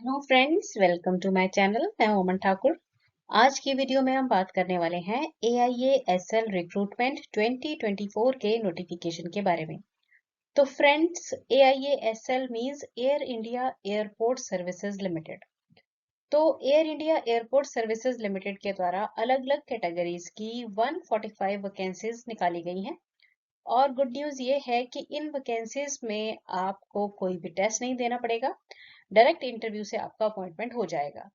Hello friends, welcome to my channel. मैं ओमन ठाकुर। आज की वीडियो में हम बात करने वाले हैं AIASL रिक्रूटमेंट 2024 के नोटिफिकेशन के बारे में। तो friends, AIASL means Air India airport services limited. तो Air India airport services limited के द्वारा अलग अलग कैटेगरीज की 145 वैकेंसीज निकाली गई हैं। और गुड न्यूज ये है कि इन वैकेंसीज में आपको कोई भी टेस्ट नहीं देना पड़ेगा। डायरेक्ट इंटरव्यू से आपका अपॉइंटमेंट हो जाएगा।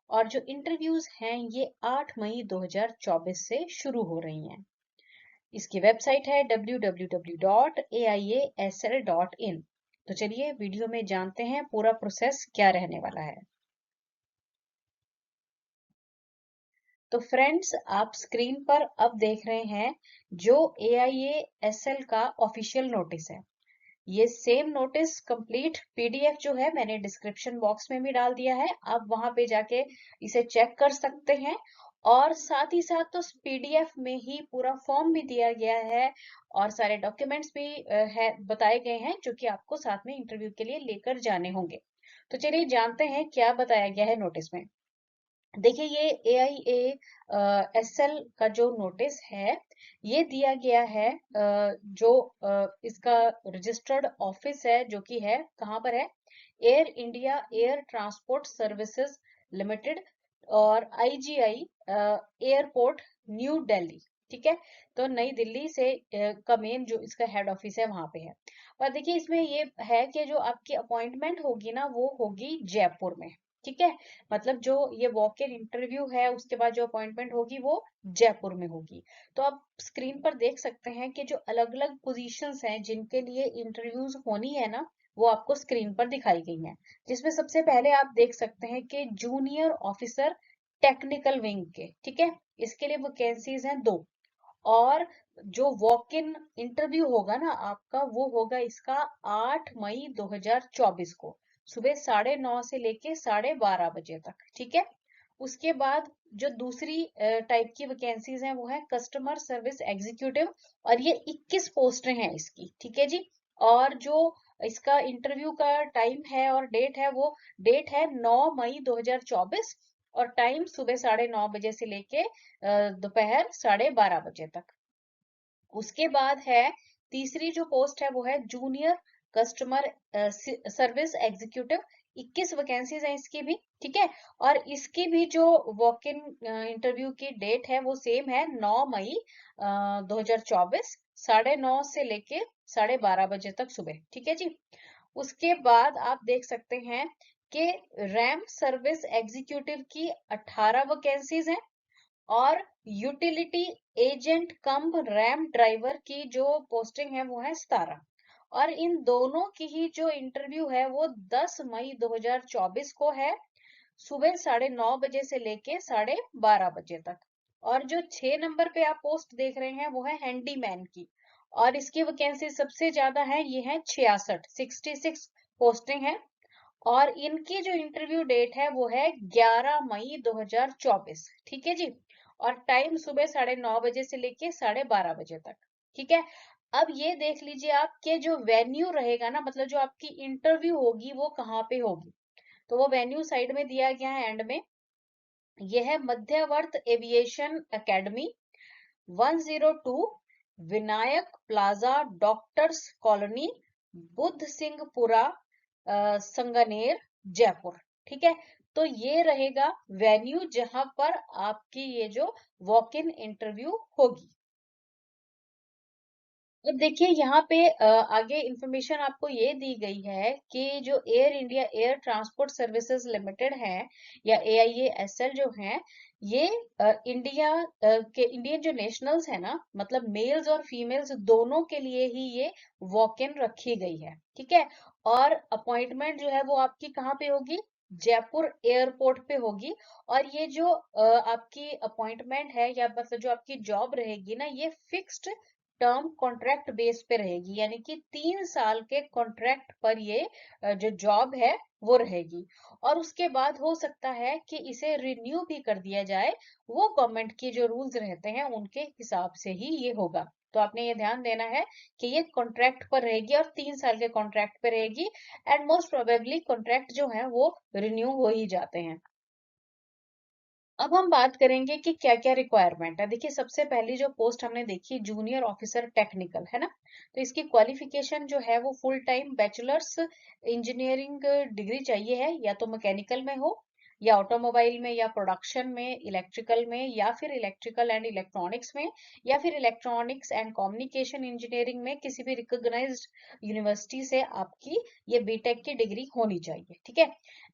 और जो इंटरव्यूज हैं ये 8 मई 2024 से शुरू हो रही हैं। इसकी वेबसाइट है www.aiasl.in। तो चलिए वीडियो में जानते हैं पूरा प्रोसेस क्या रहने वाला है। तो फ्रेंड्स, आप स्क्रीन पर अब देख रहे हैं जो AIASL का ऑफिशियल नोटिस है। ये सेम नोटिस कंप्लीट PDF जो है मैंने डिस्क्रिप्शन बॉक्स में भी डाल दिया है। आप वहां पे जाके इसे चेक कर सकते हैं। और साथ ही साथ तो PDF में ही पूरा फॉर्म भी दिया गया है और सारे डॉक्यूमेंट्स भी है बताए गए हैं जो कि आपको साथ में इंटरव्यू के लिए लेकर जाने होंगे। तो चलिए जानते हैं क्या बताया गया है नोटिस में। देखिए, ये AIASL का जो नोटिस है ये दिया गया है जो इसका रजिस्टर्ड ऑफिस है जो कि है कहाँ पर है, air India air transport services limited और IGI एयरपोर्ट न्यू दिल्ली। ठीक है, तो नई दिल्ली से का मेन जो इसका हेड ऑफिस है वहां पे है। और देखिए इसमें ये है कि जो आपकी अपॉइंटमेंट होगी ना वो होगी जयपुर में। ठीक है, मतलब जो ये वॉक इन इंटरव्यू है उसके बाद जो अपॉइंटमेंट होगी वो जयपुर में होगी। तो आप स्क्रीन पर देख सकते हैं कि जो अलग अलग पोजीशंस हैं जिनके लिए इंटरव्यूज होनी है ना वो आपको स्क्रीन पर दिखाई गई हैं। जिसमें सबसे पहले आप देख सकते हैं कि जूनियर ऑफिसर टेक्निकल विंग के, ठीक है, इसके लिए वैकेंसीज हैं 2। और जो वॉक इन इंटरव्यू होगा ना आपका वो होगा इसका 8 मई 2024 को सुबह 9:30 से लेके 12:30 बजे तक। ठीक है, उसके बाद जो दूसरी टाइप की वैकेंसीज हैं वो है कस्टमर सर्विस एग्जीक्यूटिव और ये 21 पोस्टें हैं इसकी। ठीक है जी, और जो इसका इंटरव्यू का टाइम है और डेट है वो डेट है 9 मई 2024 और टाइम सुबह 9:30 बजे से लेके दोपहर 12:30 बजे तक। उसके बाद है तीसरी जो पोस्ट है वो है junior customer service executive. 21 vacancies हैं इसकी भी। ठीक है, और इसकी भी जो वॉक इन इंटरव्यू की डेट है वो सेम है 9 मई 2024 9:30 से लेके 12:30 बजे तक सुबह। ठीक है जी, उसके बाद आप देख सकते हैं कि रैम सर्विस एग्जीक्यूटिव की 18 वैकेंसीज हैं और यूटिलिटी एजेंट कम रैम ड्राइवर की जो पोस्टिंग है वो है 17। और इन दोनों की ही जो इंटरव्यू है वो 10 मई 2024 को है सुबह 9:30 बजे से लेके 12:30 बजे तक। और जो 6 नंबर पे आप पोस्ट देख रहे हैं वो है हैंडीमैन की और इसकी वैकेंसी सबसे ज्यादा है, ये है 66 पोस्टिंग है। और इनकी जो इंटरव्यू डेट है वो है 11 मई 2024। ठीक है जी, और टाइम सुबह 9:30 बजे से लेके 12:30 बजे तक। ठीक है, अब ये देख लीजिए आप कि जो वेन्यू रहेगा ना, मतलब जो आपकी इंटरव्यू होगी वो कहाँ पे होगी। तो वो वेन्यू साइड में दिया गया है एंड में। यह है Madhyavart aviation academy 102 Vinayak plaza doctors colony Buddh Singhpura Sanganer Jaipur. ठीक है, तो ये रहेगा वेन्यू जहां पर आपकी ये जो वॉक इन इंटरव्यू होगी। अब देखिए यहाँ पे आगे इंफॉर्मेशन आपको ये दी गई है कि जो air India air transport services limited है या AIASL जो है ये इंडियन जो नेशनल्स है ना, मतलब मेल्स और फीमेल्स दोनों के लिए ही ये वॉक इन रखी गई है। ठीक है, और अपॉइंटमेंट जो है वो आपकी कहाँ पे होगी, जयपुर एयरपोर्ट पे होगी। और ये जो आपकी अपॉइंटमेंट है या मतलब जो आपकी जॉब रहेगी ना ये फिक्स्ड टर्म कॉन्ट्रैक्ट बेस पे रहेगी, यानी कि 3 साल के कॉन्ट्रैक्ट पर ये जो जॉब है वो रहेगी। और उसके बाद हो सकता है कि इसे रिन्यू भी कर दिया जाए, वो गवर्नमेंट के जो रूल्स रहते हैं उनके हिसाब से ही ये होगा। तो आपने ये ध्यान देना है कि ये कॉन्ट्रैक्ट पर रहेगी और 3 साल के कॉन्ट्रैक्ट पे रहेगी, एंड मोस्ट प्रोबेबली कॉन्ट्रैक्ट जो है वो रिन्यू हो ही जाते हैं। अब हम बात करेंगे कि क्या क्या रिक्वायरमेंट है। देखिए, सबसे पहली जो पोस्ट हमने देखी, जूनियर ऑफिसर टेक्निकल, है ना। तो इसकी क्वालिफिकेशन जो है वो full time bachelors engineering degree चाहिए है, या तो मैकेनिकल में हो, या ऑटोमोबाइल में, या प्रोडक्शन में, इलेक्ट्रिकल में, या फिर इलेक्ट्रिकल एंड इलेक्ट्रॉनिक्स में, या फिर इलेक्ट्रॉनिक्स एंड कम्युनिकेशन इंजीनियरिंग में किसी भी रिकॉग्नाइज्ड यूनिवर्सिटी से आपकी ये बीटेक की डिग्री होनी चाहिए, ठीक है।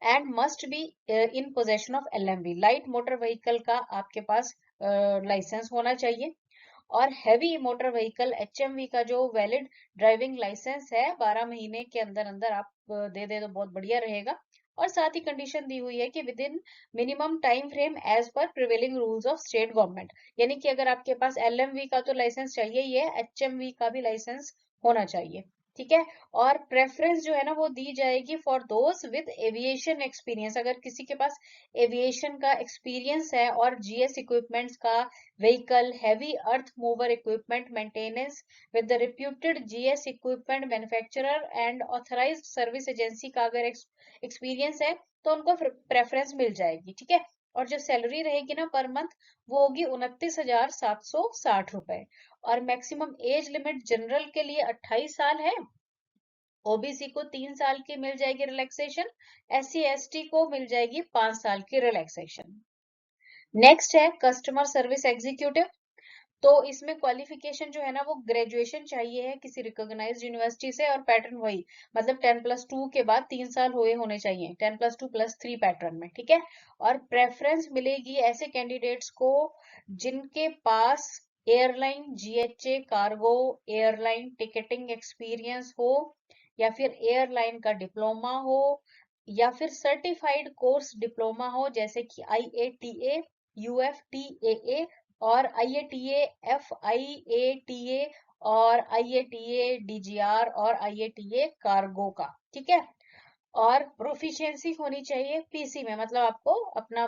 And must be in possession of LMV, light motor vehicle का आपके पास लाइसेंस होना चाहिए। और हैवी मोटर व्हीकल एचएमवी का जो वैलिड ड्राइविंग लाइसेंस है 12 महीने के अंदर अंदर आप दे दे तो बहुत बढ़िया रहेगा। और साथ ही कंडीशन दी हुई है कि with in minimum time frame as per prevailing rules of state government, यानी कि अगर आपके पास एलएमवी का तो लाइसेंस चाहिए ही है, एचएमवी का भी लाइसेंस होना चाहिए, ठीक है। और प्रेफरेंस जो है ना वो दी जाएगी for those with aviation experience, अगर किसी के पास एविएशन का एक्सपीरियंस है और जीएस इक्विपमेंट्स का vehicle heavy earth mover equipment maintenance with the reputed GS equipment manufacturer and authorised service agency का अगर एक्सपीरियंस है तो उनको प्रेफरेंस मिल जाएगी, ठीक है। और जो सैलरी रहेगी ना पर मंथ, वो होगी 29,760 रुपए। और मैक्सिमम एज लिमिट जनरल के लिए 28 साल है, ओबीसी को 3 साल की मिल जाएगी रिलैक्सेशन, एससी एसटी को मिल जाएगी 5 साल की रिलैक्सेशन। नेक्स्ट है कस्टमर सर्विस एग्जीक्यूटिव। तो इसमें क्वालिफिकेशन जो है ना वो ग्रेजुएशन चाहिए है किसी रिकॉग्नाइज्ड यूनिवर्सिटी से, और पैटर्न वही, मतलब 10+2 के बाद 3 साल हुए होने चाहिए, 10+2+3 पैटर्न में, ठीक है। और प्रेफरेंस मिलेगी ऐसे कैंडिडेट्स को जिनके पास airline GHA cargo airline ticketing experience हो, या फिर एयरलाइन का डिप्लोमा हो, या फिर सर्टिफाइड कोर्स डिप्लोमा हो, जैसे कि IATA, UFTAA और IATA FIATA और IATA DGR और IATA कार्गो का, ठीक है। और प्रोफिशिएंसी होनी चाहिए पीसी में, मतलब आपको अपना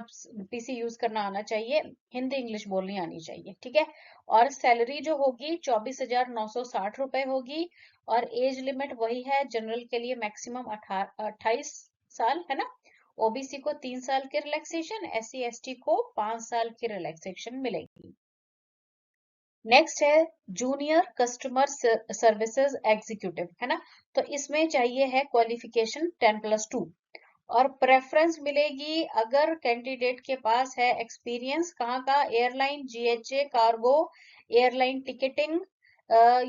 पीसी यूज करना आना चाहिए, हिंदी इंग्लिश बोलनी आनी चाहिए, ठीक है। और सैलरी जो होगी 24,960 रुपए होगी। और एज लिमिट वही है जनरल के लिए, मैक्सिमम 28 साल, है ना। ओबीसी को 3 साल की रिलैक्सेशन, SC ST को 5 साल की रिलैक्सेशन मिलेगी। नेक्स्ट है जूनियर कस्टमर सर्विसेज एग्जीक्यूटिव, है ना। तो इसमें चाहिए है क्वालिफिकेशन 10+2, और प्रेफरेंस मिलेगी अगर कैंडिडेट के पास है एक्सपीरियंस कहाँ का, airline GHA cargo airline ticketing,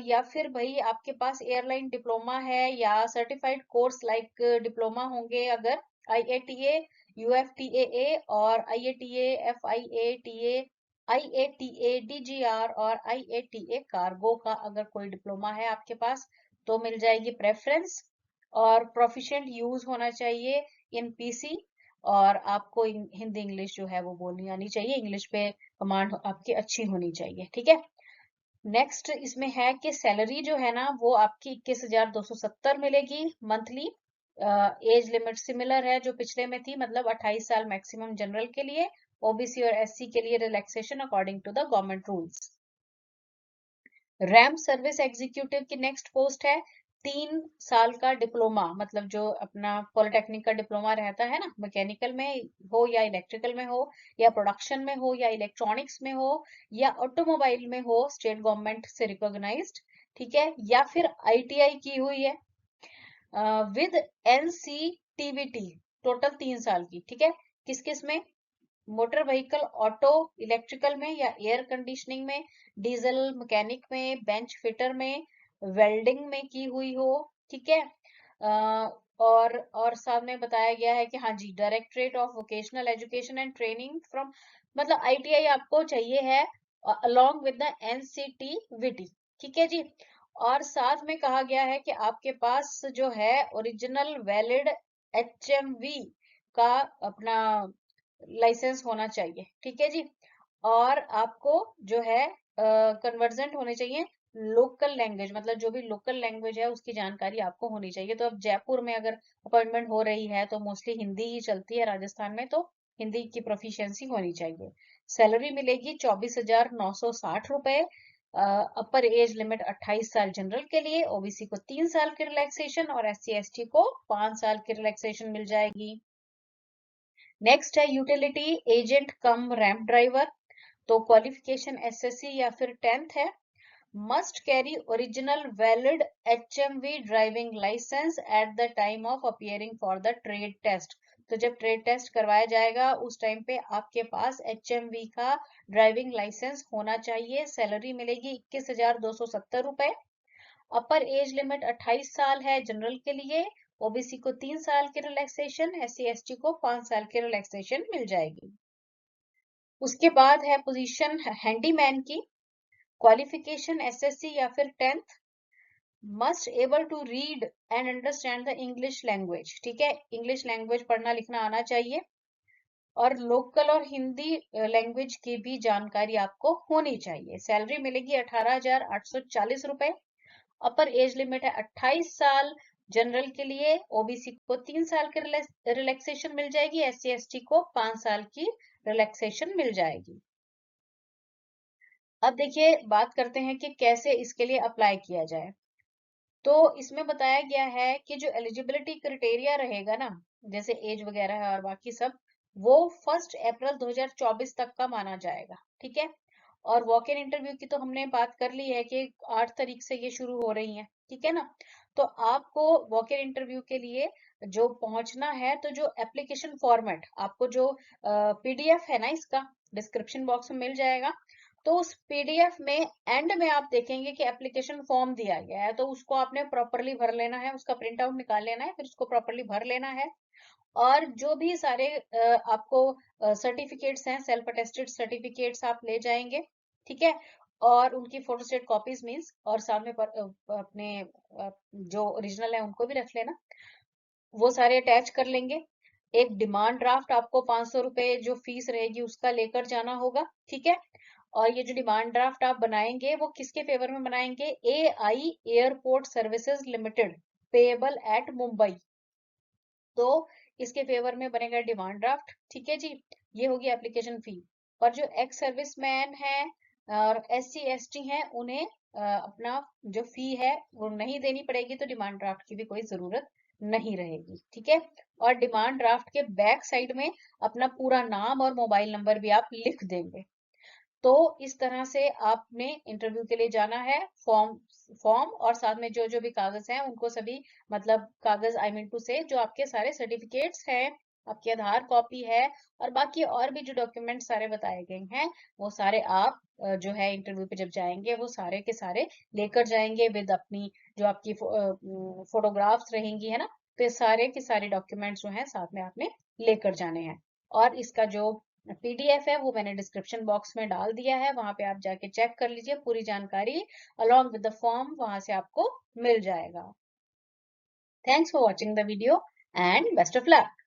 या फिर भाई आपके पास एयरलाइन डिप्लोमा है या सर्टिफाइड कोर्स लाइक डिप्लोमा होंगे, अगर IATA UFTAA और IATA FIATA IATA DGR और IATA कार्गो का अगर कोई डिप्लोमा है आपके पास तो मिल जाएगी प्रेफरेंस। और प्रोफिशिएंट यूज होना चाहिए इन पीसी, और आपको हिंदी इंग्लिश जो है वो बोलनी आनी चाहिए, इंग्लिश पे कमांड आपकी अच्छी होनी चाहिए, ठीक है। नेक्स्ट इसमें है कि सैलरी जो है ना वो आपकी 21,270 मिलेगी मंथली। एज लिमिट सिमिलर है जो पिछले में थी, मतलब 28 साल मैक्सिमम जनरल के लिए, ओबीसी और एससी के लिए relaxation according to the government rules. Ramp service executive की नेक्स्ट पोस्ट है 3 साल का डिप्लोमा, मतलब जो अपना पॉलिटेक्निक का डिप्लोमा रहता है ना, मैकेनिकल में हो या इलेक्ट्रिकल में हो, या प्रोडक्शन में हो, या इलेक्ट्रॉनिक्स में हो, या ऑटोमोबाइल में हो स्टेट गवर्नमेंट से रिकॉग्नाइज्ड, ठीक है। या फिर ITI की हुई है विद NCTVT, टोटल 3 साल की, ठीक है। किस किस में, मोटर व्हीकल ऑटो इलेक्ट्रिकल में या एयर कंडीशनिंग में, डीजल मैकेनिक में, बेंच फिटर में, वेल्डिंग में की हुई हो, ठीक है। और साथ में बताया गया है कि हाँ जी, directorate of vocational education and training from, मतलब ITI आपको चाहिए है अलोंग विद द NCTVT, ठीक है जी। और साथ में कहा गया है कि आपके पास जो है ओरिजिनल वैलिड HMV का अपना लाइसेंस होना चाहिए, ठीक है जी। और आपको जो है कन्वर्जेंट होने चाहिए लोकल लैंग्वेज, मतलब जो भी लोकल लैंग्वेज है उसकी जानकारी आपको होनी चाहिए। तो अब जयपुर में अगर अपॉइंटमेंट हो रही है तो मोस्टली हिंदी ही चलती है, राजस्थान में तो हिंदी की प्रोफिशिएंसी होनी चाहिए। सैलरी मिलेगी 24,960 रुपए। अपर एज लिमिट 28 साल जनरल के लिए, ओबीसी को 3 साल की रिलैक्सेशन और एससी एसटी को 5 साल की रिलैक्सेशन मिल जाएगी। नेक्स्ट है utility agent cum ramp driver. तो क्वालिफिकेशन एसएससी या फिर 10th है। Must carry original valid HMV driving licence at the time of appearing for the trade test. तो जब ट्रेड टेस्ट करवाया जाएगा उस टाइम पे आपके पास HMV का ड्राइविंग लाइसेंस होना चाहिए। सैलरी मिलेगी 21,270 रुपए। अपर एज लिमिट 28 साल है जनरल के लिए, ओबीसी को 3 साल की रिलैक्सेशन, SC ST को 5 साल की रिलैक्सेशन मिल जाएगी। उसके बाद है पोजीशन हैंडीमैन की। क्वालिफिकेशन एसएससी या फिर 10th। Must able to read and understand the English language. ठीक है, इंग्लिश लैंग्वेज पढ़ना लिखना आना चाहिए और लोकल और हिंदी लैंग्वेज की भी जानकारी आपको होनी चाहिए। सैलरी मिलेगी 18,840 रुपए। अपर एज लिमिट है 28 साल जनरल के लिए, ओबीसी को 3 साल की रिलैक्सेशन मिल जाएगी, SC ST को 5 साल की रिलैक्सेशन मिल जाएगी। अब देखिए बात करते हैं कि कैसे इसके लिए अप्लाई किया जाए। तो इसमें बताया गया है कि जो एलिजिबिलिटी क्राइटेरिया रहेगा ना, जैसे एज वगैरह है और बाकी सब, वो 1 अप्रैल 2024 तक का माना जाएगा। ठीक है, और वॉक इन इंटरव्यू की तो हमने बात कर ली है कि 8 तारीख से ये शुरू हो रही है। ठीक है ना, तो आपको वॉक इन इंटरव्यू के लिए जो पहुंचना है, तो जो एप्लीकेशन फॉर्मेट आपको जो PDF है ना, इसका डिस्क्रिप्शन बॉक्स में मिल जाएगा। तो उस PDF में एंड में आप देखेंगे कि एप्लीकेशन फॉर्म दिया गया है, तो उसको आपने प्रॉपरली भर लेना है, उसका प्रिंट आउट निकाल लेना है, फिर उसको प्रॉपरली भर लेना है। और जो भी सारे आपको सर्टिफिकेट्स हैं, सेल्फ अटेस्टेड सर्टिफिकेट्स आप ले जाएंगे। ठीक है, और उनकी फोटोस्टेट कॉपीज मीन्स, और साथ में अपने जो ओरिजिनल है उनको भी रख लेना, वो सारे अटैच कर लेंगे। एक डिमांड ड्राफ्ट आपको 500 रुपए जो फीस रहेगी उसका लेकर जाना होगा। ठीक है, और ये जो डिमांड ड्राफ्ट आप बनाएंगे वो किसके फेवर में बनाएंगे? AI airport services limited, payable eight Mumbai. तो इसके फेवर में बनेगा डिमांड ड्राफ्ट। ठीक है जी, ये होगी एप्लीकेशन फी। और जो एक्स सर्विस मैन है और SC ST है, उन्हें अपना जो फी है वो नहीं देनी पड़ेगी, तो डिमांड ड्राफ्ट की भी कोई जरूरत नहीं रहेगी। ठीक है, और डिमांड ड्राफ्ट के बैक साइड में अपना पूरा नाम और मोबाइल नंबर भी आप लिख देंगे। तो इस तरह से आपने इंटरव्यू के लिए जाना है। फॉर्म और साथ में जो जो भी कागज हैं उनको सभी, मतलब कागज आई मीन टू से, जो आपके सारे सर्टिफिकेट्स हैं, आपकी आधार कॉपी है और बाकी और भी जो डॉक्यूमेंट सारे बताए गए हैं, वो सारे आप जो है इंटरव्यू पे जब जाएंगे वो सारे के सारे लेकर जाएंगे विद अपनी जो आपकी फोटोग्राफ्स रहेंगी, है ना। तो ये सारे के सारे डॉक्यूमेंट्स जो हैं साथ में आपने लेकर जाने हैं। और इसका जो PDF है वो मैंने डिस्क्रिप्शन बॉक्स में डाल दिया है, वहां पे आप जाके चेक कर लीजिए, पूरी जानकारी अलॉन्ग विद द फॉर्म वहां से आपको मिल जाएगा। Thanks for watching the video and best of luck.